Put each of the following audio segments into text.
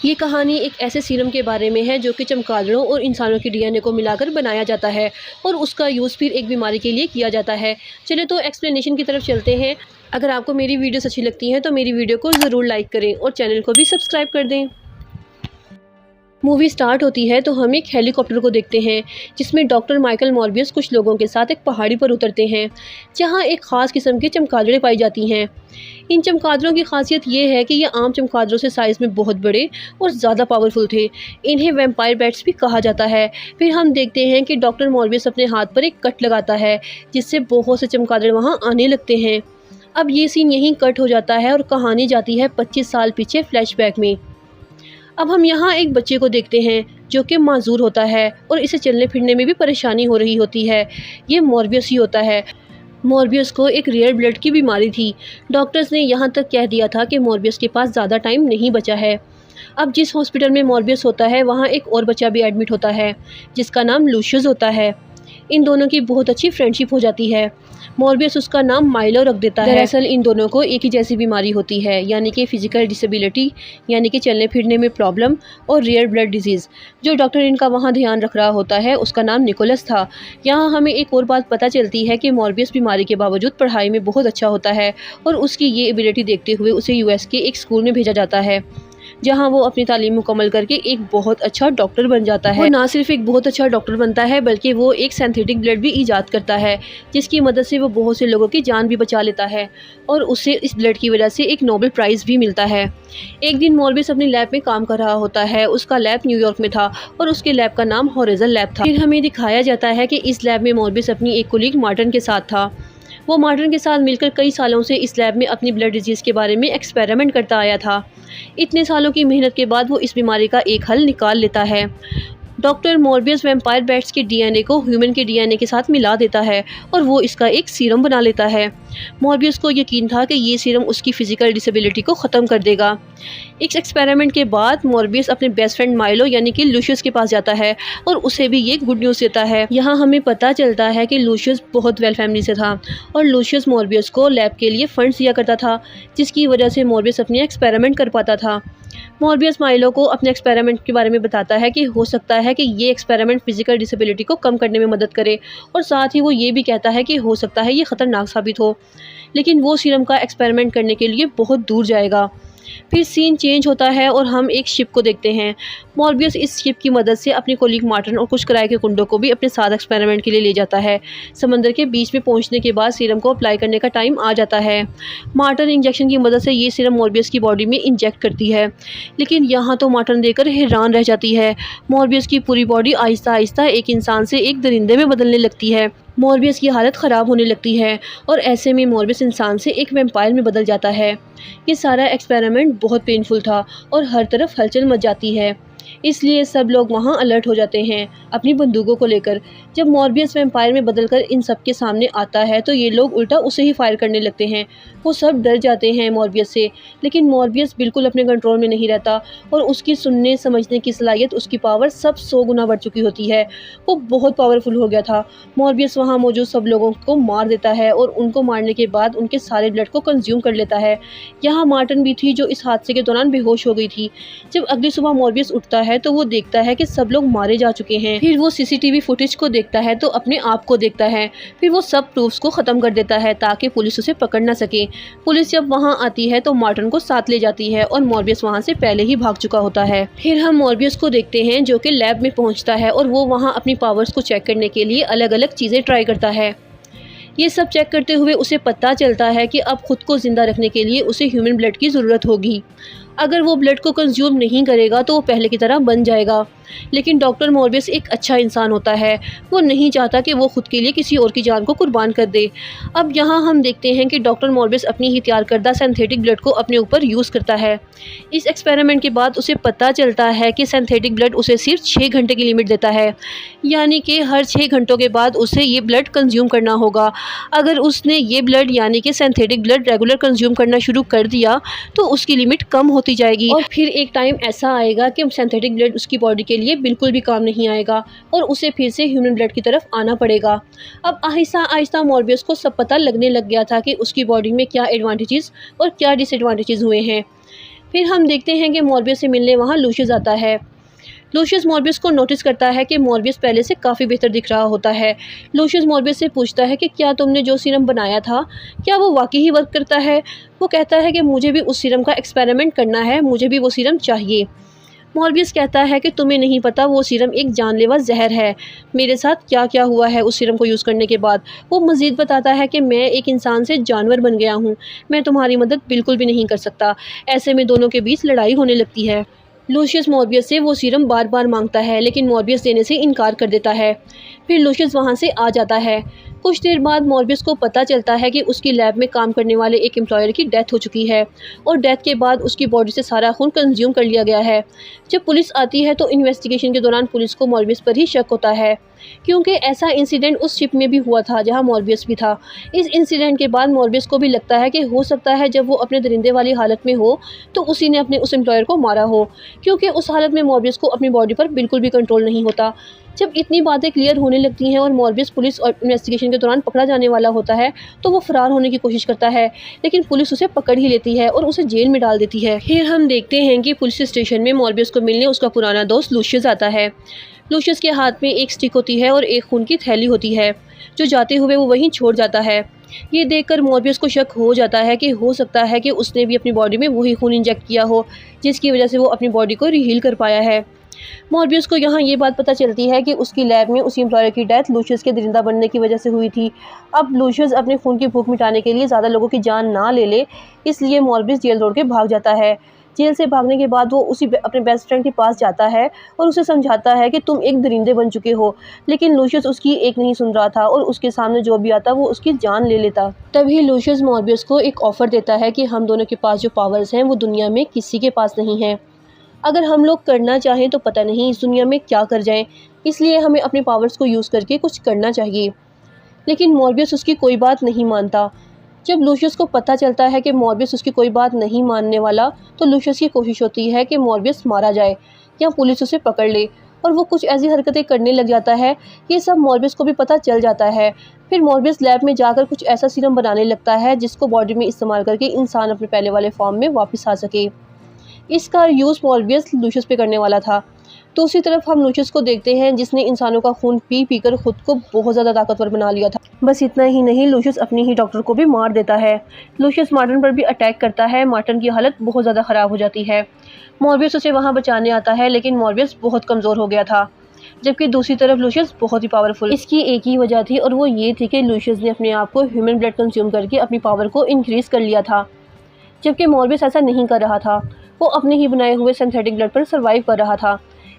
ये कहानी एक ऐसे सीरम के बारे में है जो कि चमगादड़ों और इंसानों की डीएनए को मिलाकर बनाया जाता है और उसका यूज़ फिर एक बीमारी के लिए किया जाता है। चलिए तो एक्सप्लेनेशन की तरफ चलते हैं। अगर आपको मेरी वीडियोस अच्छी लगती हैं तो मेरी वीडियो को ज़रूर लाइक करें और चैनल को भी सब्सक्राइब कर दें। मूवी स्टार्ट होती है तो हम एक हेलीकॉप्टर को देखते हैं जिसमें डॉक्टर माइकल मॉर्बियस कुछ लोगों के साथ एक पहाड़ी पर उतरते हैं जहां एक ख़ास किस्म की चमगादड़ें पाई जाती हैं। इन चमगादड़ों की खासियत ये है कि ये आम चमगादड़ों से साइज़ में बहुत बड़े और ज़्यादा पावरफुल थे। इन्हें वैम्पायर बैट्स भी कहा जाता है। फिर हम देखते हैं कि डॉक्टर मॉर्बियस अपने हाथ पर एक कट लगाता है जिससे बहुत से चमगादड़ वहाँ आने लगते हैं। अब ये सीन यहीं कट हो जाता है और कहानी जाती है 25 साल पीछे फ्लैशबैक में। अब हम यहाँ एक बच्चे को देखते हैं जो कि माजूर होता है और इसे चलने फिरने में भी परेशानी हो रही होती है। ये मॉर्बियस ही होता है। मॉर्बियस को एक रेयर ब्लड की बीमारी थी। डॉक्टर्स ने यहाँ तक कह दिया था कि मॉर्बियस के पास ज़्यादा टाइम नहीं बचा है। अब जिस हॉस्पिटल में मॉर्बियस होता है वहाँ एक और बच्चा भी एडमिट होता है जिसका नाम लूशियस होता है। इन दोनों की बहुत अच्छी फ्रेंडशिप हो जाती है। मॉर्बियस उसका नाम माइलो रख देता है। दरअसल इन दोनों को एक ही जैसी बीमारी होती है, यानी कि फिजिकल डिसेबिलिटी, यानी कि चलने फिरने में प्रॉब्लम, और रेयर ब्लड डिजीज़। जो डॉक्टर इनका वहाँ ध्यान रख रहा होता है उसका नाम निकोलस था। यहाँ हमें एक और बात पता चलती है कि मॉर्बियस बीमारी के बावजूद पढ़ाई में बहुत अच्छा होता है और उसकी ये एबिलिटी देखते हुए उसे यूएस के एक स्कूल में भेजा जाता है जहां वो अपनी तालीम मुकम्मल करके एक बहुत अच्छा डॉक्टर बन जाता है। वो ना सिर्फ एक बहुत अच्छा डॉक्टर बनता है बल्कि वो एक सिंथेटिक ब्लड भी ईजाद करता है जिसकी मदद से वो बहुत से लोगों की जान भी बचा लेता है और उसे इस ब्लड की वजह से एक नोबेल प्राइज़ भी मिलता है। एक दिन मॉर्बियस अपनी लैब में काम कर रहा होता है। उसका लैब न्यूयॉर्क में था और उसके लैब का नाम होराइजन लैब था। फिर हमें दिखाया जाता है कि इस लैब में मॉर्बियस अपनी एक कोलीग मार्टिन के साथ था। वो मार्टिन के साथ मिलकर कई सालों से इस लैब में अपनी ब्लड डिजीज़ के बारे में एक्सपेरिमेंट करता आया था। इतने सालों की मेहनत के बाद वो इस बीमारी का एक हल निकाल लेता है। डॉक्टर मॉर्बियस वैम्पायर बैट्स के डीएनए को ह्यूमन के डीएनए के साथ मिला देता है और वो इसका एक सीरम बना लेता है। मॉर्बियस को यकीन था कि ये सीरम उसकी फ़िज़िकल डिसेबिलिटी को ख़त्म कर देगा। इस एक्सपेरिमेंट के बाद मॉर्बियस अपने बेस्ट फ्रेंड माइलो यानी कि लूशियस के पास जाता है और उसे भी ये गुड न्यूज़ देता है। यहाँ हमें पता चलता है कि लूशियस बहुत वेल फैमिली से था और लूशियस मॉर्बियस को लैब के लिए फंड्स दिया करता था जिसकी वजह से मॉर्बियस अपने एक्सपेरिमेंट कर पाता था। मॉर्बियस माइलो को अपने एक्सपेरिमेंट के बारे में बताता है कि हो सकता है कि ये एक्सपेरिमेंट फिजिकल डिसेबिलिटी को कम करने में मदद करे और साथ ही वो ये भी कहता है कि हो सकता है ये ख़तरनाक साबित हो, लेकिन वो सीरम का एक्सपेरिमेंट करने के लिए बहुत दूर जाएगा। फिर सीन चेंज होता है और हम एक शिप को देखते हैं। मॉर्बियस इस शिप की मदद से अपनी कोलीग मार्टिन और कुछ किराए के कुंडों को भी अपने साथ एक्सपेरिमेंट के लिए ले जाता है। समंदर के बीच में पहुंचने के बाद सीरम को अप्लाई करने का टाइम आ जाता है। मार्टिन इंजेक्शन की मदद से ये सीरम मॉर्बियस की बॉडी में इंजेक्ट करती है, लेकिन यहाँ तो मार्टिन देखकर हैरान रह जाती है। मॉर्बियस की पूरी बॉडी आहिस्ता आहिस्ता एक इंसान से एक दरिंदे में बदलने लगती है। मॉर्बियस की हालत ख़राब होने लगती है और ऐसे में मॉर्बियस इंसान से एक वैम्पायर में बदल जाता है। ये सारा एक्सपेरिमेंट बहुत पेनफुल था और हर तरफ हलचल मच जाती है, इसलिए सब लोग वहाँ अलर्ट हो जाते हैं अपनी बंदूकों को लेकर। जब मॉर्बियस वैम्पायर में बदलकर इन सब के सामने आता है तो ये लोग उल्टा उसे ही फायर करने लगते हैं। वो सब डर जाते हैं मॉर्बियस से, लेकिन मॉर्बियस बिल्कुल अपने कंट्रोल में नहीं रहता और उसकी सुनने समझने की सलाहियत, उसकी पावर सब 100 गुना बढ़ चुकी होती है। वो बहुत पावरफुल हो गया था। मॉर्बियस वहाँ मौजूद सब लोगों को मार देता है और उनको मारने के बाद उनके सारे ब्लड को कंज्यूम कर लेता है। यहाँ मार्टिन भी थी जो इस हादसे के दौरान बेहोश हो गई थी। जब अगली सुबह मॉर्बियस उठता है तो वो देखता है कि सब लोग मारे जा चुके हैं। फिर वो सीसीटीवी फुटेज को देखता है तो अपने आप को देखता है। फिर वो सब प्रूफ्स को ख़त्म कर देता है ताकि पुलिस उसे पकड़ ना सके। पुलिस जब वहाँ आती है तो मार्टिन को साथ ले जाती है और मॉर्बियस वहाँ से पहले ही भाग चुका होता है। फिर हम मॉर्बियस को देखते हैं जो कि लैब में पहुँचता है और वो वहाँ अपनी पावर्स को चेक करने के लिए अलग अलग चीज़ें ट्राई करता है। ये सब चेक करते हुए उसे पता चलता है कि अब खुद को ज़िंदा रखने के लिए उसे ह्यूमन ब्लड की ज़रूरत होगी। अगर वो ब्लड को कंज्यूम नहीं करेगा तो वो पहले की तरह बन जाएगा। लेकिन डॉक्टर मॉर्बियस एक अच्छा इंसान होता है। वो नहीं चाहता कि वो खुद के लिए किसी और की जान को कुर्बान कर दे। अब यहाँ हम देखते हैं कि डॉक्टर मॉर्बियस अपनी ही तैयार करदा सिंथेटिक ब्लड को अपने ऊपर यूज़ करता है। इस एक्सपेरिमेंट के बाद उसे पता चलता है कि सिंथेटिक ब्लड उसे सिर्फ 6 घंटे की लिमिट देता है, यानी कि हर 6 घंटों के बाद उसे ये ब्लड कंज्यूम करना होगा। अगर उसने ये ब्लड यानी कि सिंथेटिक ब्लड रेगुलर कंज्यूम करना शुरू कर दिया तो उसकी लिमिट कम होती जाएगी और फिर एक टाइम ऐसा आएगा कि सिंथेटिक ब्लड उसकी बॉडी के लिए बिल्कुल भी काम नहीं आएगा और उसे फिर से ह्यूमन ब्लड की तरफ आना पड़ेगा। अब आहिस्ता आहिस्ता मॉर्बियस को सब पता लगने लग गया था कि उसकी बॉडी में क्या एडवांटेजेस और क्या डिसएडवांटेजेस हुए हैं। फिर हम देखते हैं कि मॉर्बियस से मिलने वहाँ लूशियस आता है। लूशियस मॉर्बियस को नोटिस करता है कि मॉर्बियस पहले से काफ़ी बेहतर दिख रहा होता है। लूशियस मॉर्बियस से पूछता है कि क्या तुमने जो सीरम बनाया था, क्या वो वाकई ही वर्क करता है? वो कहता है कि मुझे भी उस सीरम का एक्सपेरिमेंट करना है, मुझे भी वो सीरम चाहिए। मॉर्बियस कहता है कि तुम्हें नहीं पता, वो सीरम एक जानलेवा जहर है। मेरे साथ क्या क्या हुआ है उस सीरम को यूज़ करने के बाद। वो मज़ीद बताता है कि मैं एक इंसान से जानवर बन गया हूँ, मैं तुम्हारी मदद बिल्कुल भी नहीं कर सकता। ऐसे में दोनों के बीच लड़ाई होने लगती है। लूशियस मॉर्बियस से वो सीरम बार बार मांगता है, लेकिन मॉर्बियस देने से इनकार कर देता है। फिर लूशियस वहाँ से आ जाता है। कुछ देर बाद मॉर्बियस को पता चलता है कि उसकी लैब में काम करने वाले एक एम्प्लॉयर की डेथ हो चुकी है और डेथ के बाद उसकी बॉडी से सारा खून कंज्यूम कर लिया गया है। जब पुलिस आती है तो इन्वेस्टिगेशन के दौरान पुलिस को मॉर्बियस पर ही शक होता है, क्योंकि ऐसा इंसिडेंट उस शिप में भी हुआ था जहां मॉर्बियस भी था। इस इंसिडेंट के बाद मॉर्बियस को भी लगता है कि हो सकता है जब वो अपने दरिंदे वाली हालत में हो तो उसी ने अपने उस एम्प्लॉयर को मारा हो, क्योंकि उस हालत में मॉर्बियस को अपनी बॉडी पर बिल्कुल भी कंट्रोल नहीं होता। जब इतनी बातें क्लियर होने लगती हैं और मॉर्बियस पुलिस और इन्वेस्टिगेशन के दौरान पकड़ा जाने वाला होता है तो वो फरार होने की कोशिश करता है, लेकिन पुलिस उसे पकड़ ही लेती है और उसे जेल में डाल देती है। फिर हम देखते हैं कि पुलिस स्टेशन में मॉर्बियस को मिलने उसका पुराना दोस्त लूशियस आता है। लूशियस के हाथ में एक स्टिक होती है और एक खून की थैली होती है, जो जाते हुए वो वहीं छोड़ जाता है। ये देखकर मॉर्बियस को शक हो जाता है कि हो सकता है कि उसने भी अपनी बॉडी में वही खून इंजेक्ट किया हो, जिसकी वजह से वो अपनी बॉडी को रीहील कर पाया है। मॉर्बियस को यहाँ ये बात पता चलती है कि उसकी लैब में उसी एम्प्लॉयर की डेथ लूशियस के दरिंदा बनने की वजह से हुई थी। अब लूशियस अपने खून की भूख मिटाने के लिए ज़्यादा लोगों की जान ना ले इसलिए मॉर्बियस जेल दौड़ के भाग जाता है। जेल से भागने के बाद वो अपने बेस्ट फ्रेंड के पास जाता है और उसे समझाता है कि तुम एक दरिंदे बन चुके हो, लेकिन लूशियस उसकी एक नहीं सुन रहा था और उसके सामने जो भी आता वो उसकी जान ले लेता। तभी लूशियस मॉर्बियस को एक ऑफ़र देता है कि हम दोनों के पास जो पावर्स हैं वो दुनिया में किसी के पास नहीं है। अगर हम लोग करना चाहें तो पता नहीं इस दुनिया में क्या कर जाएं, इसलिए हमें अपने पावर्स को यूज़ करके कुछ करना चाहिए। लेकिन मॉर्बियस उसकी कोई बात नहीं मानता। जब लूशियस को पता चलता है कि मॉर्बियस उसकी कोई बात नहीं मानने वाला, तो लूशियस की कोशिश होती है कि मॉर्बियस मारा जाए या पुलिस उसे पकड़ ले, और वो कुछ ऐसी हरकतें करने लग जाता है। ये सब मॉर्बियस को भी पता चल जाता है। फिर मॉर्बियस लैब में जाकर कुछ ऐसा सीरम बनाने लगता है जिसको बॉडी में इस्तेमाल करके इंसान अपने पहले वाले फॉर्म में वापस आ सके। इसका यूज़ मॉर्बियस लूशियस पे करने वाला था। दूसरी तरफ हम लूशियस को देखते हैं जिसने इंसानों का खून पी कर खुद को बहुत ज़्यादा ताकतवर बना लिया था। बस इतना ही नहीं, लूशियस अपने ही डॉक्टर को भी मार देता है। लूशियस मार्टिन पर भी अटैक करता है। मार्टिन की हालत बहुत ज़्यादा ख़राब हो जाती है। मॉर्बियस उसे वहाँ बचाने आता है, लेकिन मॉर्बियस बहुत कमज़ोर हो गया था, जबकि दूसरी तरफ लूशियस बहुत ही पावरफुल। इसकी एक ही वजह थी और वो ये थी कि लूशियस ने अपने आप को ह्यूमन ब्लड कंज्यूम करके अपनी पावर को इंक्रीज़ कर लिया था, जबकि मॉर्बियस ऐसा नहीं कर रहा था। वो अपने ही बनाए हुए सिंथेटिक ब्लड पर सर्वाइव कर रहा था।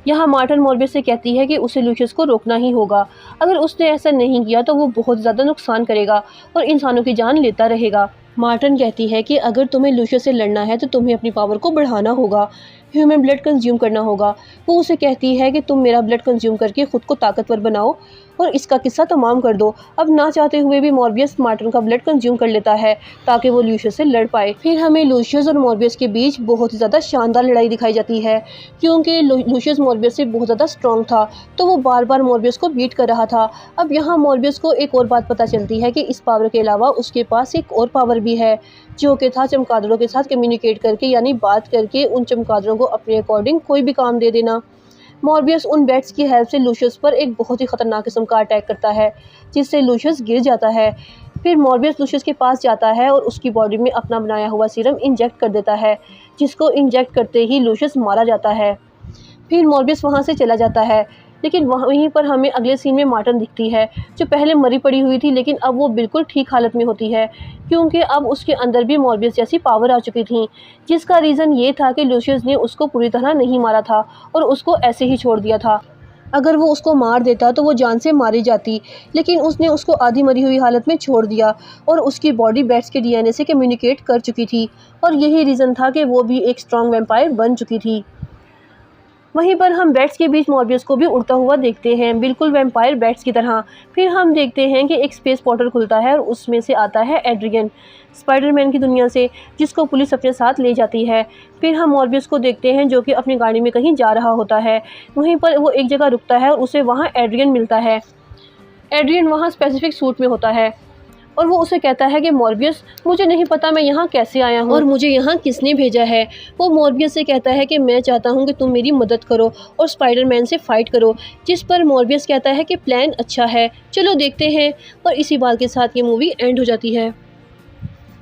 यहाँ मार्टिन मॉर्बियस से कहती है कि उसे लूशियस को रोकना ही होगा। अगर उसने ऐसा नहीं किया तो वो बहुत ज़्यादा नुकसान करेगा और इंसानों की जान लेता रहेगा। मार्टिन कहती है कि अगर तुम्हें लूशियस से लड़ना है तो तुम्हें अपनी पावर को बढ़ाना होगा, ह्यूमन ब्लड कंज्यूम करना होगा। वो उसे कहती है कि तुम मेरा ब्लड कंज्यूम करके खुद को ताकतवर बनाओ और इसका किस्सा तमाम कर दो। अब ना चाहते हुए भी मॉर्बियस मार्टिन का ब्लड कंज्यूम कर लेता है ताकि वो लूशियस से लड़ पाए। फिर हमें लूशियस और मॉर्बियस के बीच बहुत ही ज़्यादा शानदार लड़ाई दिखाई जाती है, क्योंकि लूशियस मॉर्बियस से बहुत ज़्यादा स्ट्रॉन्ग था, तो वो बार बार मॉर्बियस को बीट कर रहा था। अब यहाँ मॉर्बियस को एक और बात पता चलती है कि इस पावर के अलावा उसके पास एक और पावर भी है, जो कि था चमगादड़ों के साथ कम्युनिकेट करके, यानी बात करके उन चमगादड़ों को अपने अकॉर्डिंग कोई भी काम दे देना। मॉर्बियस उन बैट्स की हेल्प से लूशियस पर एक बहुत ही ख़तरनाक किस्म का अटैक करता है, जिससे लूशियस गिर जाता है। फिर मॉर्बियस लूशियस के पास जाता है और उसकी बॉडी में अपना बनाया हुआ सीरम इंजेक्ट कर देता है, जिसको इंजेक्ट करते ही लूशियस मारा जाता है। फिर मॉर्बियस वहाँ से चला जाता है, लेकिन वहीं पर हमें अगले सीन में मार्टिन दिखती है, जो पहले मरी पड़ी हुई थी, लेकिन अब वो बिल्कुल ठीक हालत में होती है, क्योंकि अब उसके अंदर भी मॉर्बियस जैसी पावर आ चुकी थी, जिसका रीज़न ये था कि लूशियस ने उसको पूरी तरह नहीं मारा था और उसको ऐसे ही छोड़ दिया था। अगर वो उसको मार देता तो वो जान से मारी जाती, लेकिन उसने उसको आधी मरी हुई हालत में छोड़ दिया और उसकी बॉडी बैट्स के डीएनए से कम्युनिकेट कर चुकी थी, और यही रीज़न था कि वो भी एक स्ट्रॉन्ग वैम्पायर बन चुकी थी। वहीं पर हम बैट्स के बीच मॉर्बियस को भी उड़ता हुआ देखते हैं, बिल्कुल वैम्पायर बैट्स की तरह। फिर हम देखते हैं कि एक स्पेस पोर्टल खुलता है और उसमें से आता है एड्रियन, स्पाइडरमैन की दुनिया से, जिसको पुलिस अपने साथ ले जाती है। फिर हम मॉर्बियस को देखते हैं जो कि अपनी गाड़ी में कहीं जा रहा होता है। वहीं पर वो एक जगह रुकता है और उसे वहाँ एड्रियन मिलता है। एड्रियन वहाँ स्पेसिफिक सूट में होता है और वो उसे कहता है कि मॉर्बियस, मुझे नहीं पता मैं यहाँ कैसे आया हूँ और मुझे यहाँ किसने भेजा है। वो मॉर्बियस से कहता है कि मैं चाहता हूँ कि तुम मेरी मदद करो और स्पाइडरमैन से फाइट करो, जिस पर मॉर्बियस कहता है कि प्लान अच्छा है, चलो देखते हैं। और इसी बात के साथ ये मूवी एंड हो जाती है।